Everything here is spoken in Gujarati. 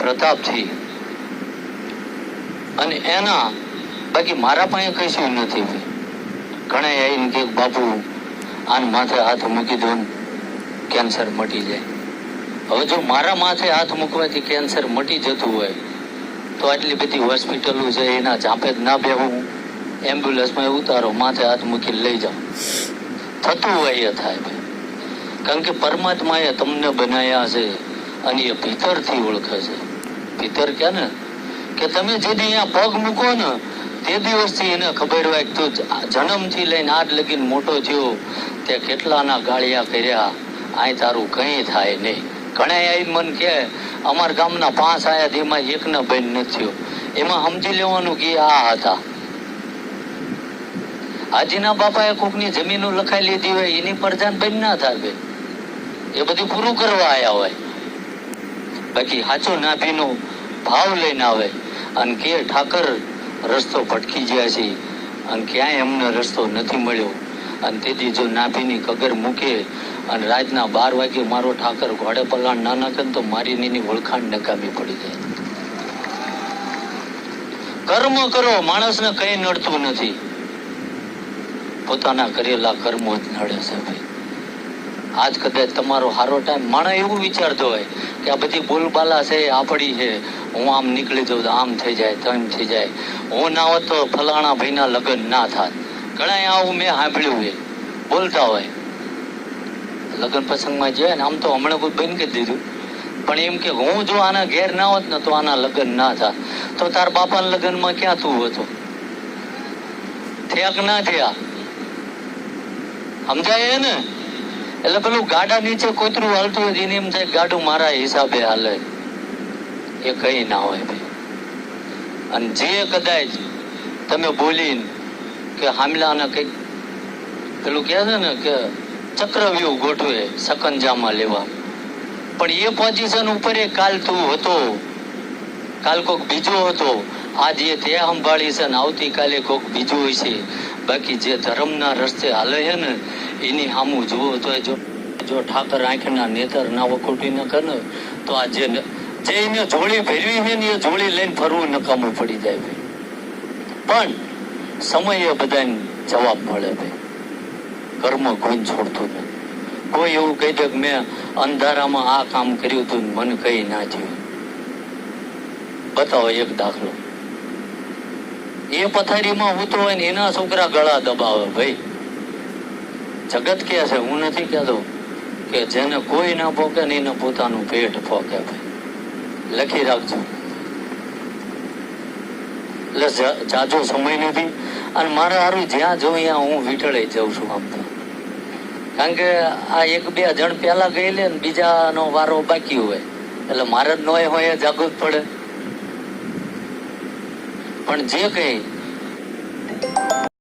પ્રતાપથી અને એના બાકી મારા પાસે કશું નથી. ઘણા આવીને કે બાપુ આન માથે હાથ મૂકી દો કેન્સર મટી જાય. હવે જો મારા માથે હાથ મૂકવાથી કેન્સર મટી જતું હોય તો આટલી બધી હોસ્પિટલો છે એના ઝાંપે જ ના બેહું, એમ્બ્યુલન્સમાં ઉતારો, માથે હાથ મૂકીને લઈ જાઓ. થતું હોય એ થાય. કારણ કે પરમાત્માએ તમને બનાવ્યા છે અને એ ભીતરથી ઓળખે છે. ભીતર કે ને કે તમે જે દી અહીંયા પગ મૂકો ને તે દિવસથી એને ખબર હોય તો જન્મથી લઈને આજ લગીને મોટો થયો તે કેટલાના ગાળિયા કર્યા, અહીં તારું કંઈ થાય નહીં. ઘણા આવી મન કે અમારા ગામના 5 આયા તેમાં એકના બેન નથી થયો. એમાં સમજી લેવાનું કે આ હતા. આજના બાપાએ કોકની જમીનો લખાઈ લીધી હોય એની પરજાન બેન ના થાય. એ બધું પૂરું કરવા આવ્યા હોય. બાકી સાચો નાભીનો ભાવ લઈને આવે અને કે ઠાકર રસ્તો ભટકી ગયા છે અને ક્યાંય અમને રસ્તો નથી મળ્યો, અને તેથી જો નાભીની કગર મૂકે અને રાતના 12 વાગે મારો ઠાકર ઘોડે પલાણ ના નાખે તો મારી નીની ઓળખાણ નકામી પડી જાય. કર્મ કરો, માણસને કઈ નડતું નથી, પોતાના કરેલા કર્મો જ નડે છે. ભાઈ આજ કદાચ તમારો સારો ટાઈમ, માણસ એવું વિચારતો હોય કે આ બધી બોલબાલા છે આપડી છે, હું આમ નીકળી જાઉં તો આમ થઈ જાય, તેમ થઈ જાય, હું ના હોત તો ફલાણા ભાઈના લગ્ન ના થાત. ઘણા આવું મેં સાંભળ્યું છે બોલતા હોય. લગ્ન પ્રસંગમાં જાય ને આમ તો હમણાં કોઈ બંધ કરી દીધું, પણ એમ કે હું જો આના ઘેર ના હોત ને તો આના લગ્ન ના થાત. તો તાર બાપાના લગ્નમાં ક્યાં તું હતો? થયા કે ના થયા? સમજાય ને? એટલે પેલું ગાડા નીચે કોતરું હાલતું હોય એને એમ થાય ગાડું મારા હિસાબે હાલે, એ કઈ ના હોય ભાઈ. અને જે કદાચ તમે બોલીને કે હામલાને કઈક પેલું કહે છે ને કે ચક્રવ્યૂહ ગોઠવે સકંજામાં લેવા, પણ એ પોઝિશન ઉપર કાલ તું હતો, કાલ કોક બીજો હતો, આજ એ તે સંભાળી છે ને આવતીકાલે કોક બીજો હોય છે. બાકી જે ધર્મના રસ્તે હાલે છે ને એની સામું જુઓ તો જો ઠાકર આંખના નેતર ના વખોટી ન કરે ને તો આ જે એને જોડી ભેરવી છે ને એ જોડી લઈને ફરવું નકામું પડી જાય ભાઈ. પણ સમયે બધાને જવાબ મળે ભાઈ. કર્મ કોઈ છોડતું નથી. કોઈ એવું કહી દે કે મેં અંધારામાં આ કામ કર્યું હતું મને કઈ ના થયું. બતાવો એક દાખલો. એ પથારીમાં હોતો હોય ને એના છોકરા ગળા દબાવે ભાઈ. જગત કે છે, હું નથી કહેતો કે જેને કોઈ ના પોકે ને એને પોતાનું પેટ પોકે ભાઈ. લખી રાખજો. એટલે જાજો સમય નથી અને મારે સારું જ્યાં જોઉં ત્યાં હું વીટળાઈ જાઉં છું આમ તો. કારણ કે આ 1-2 જણ પેલા ગયેલે ને બીજાનો વારો બાકી હોય એટલે મારે જ નોય હોય જાગવું જ પડે. પણ જે કઈ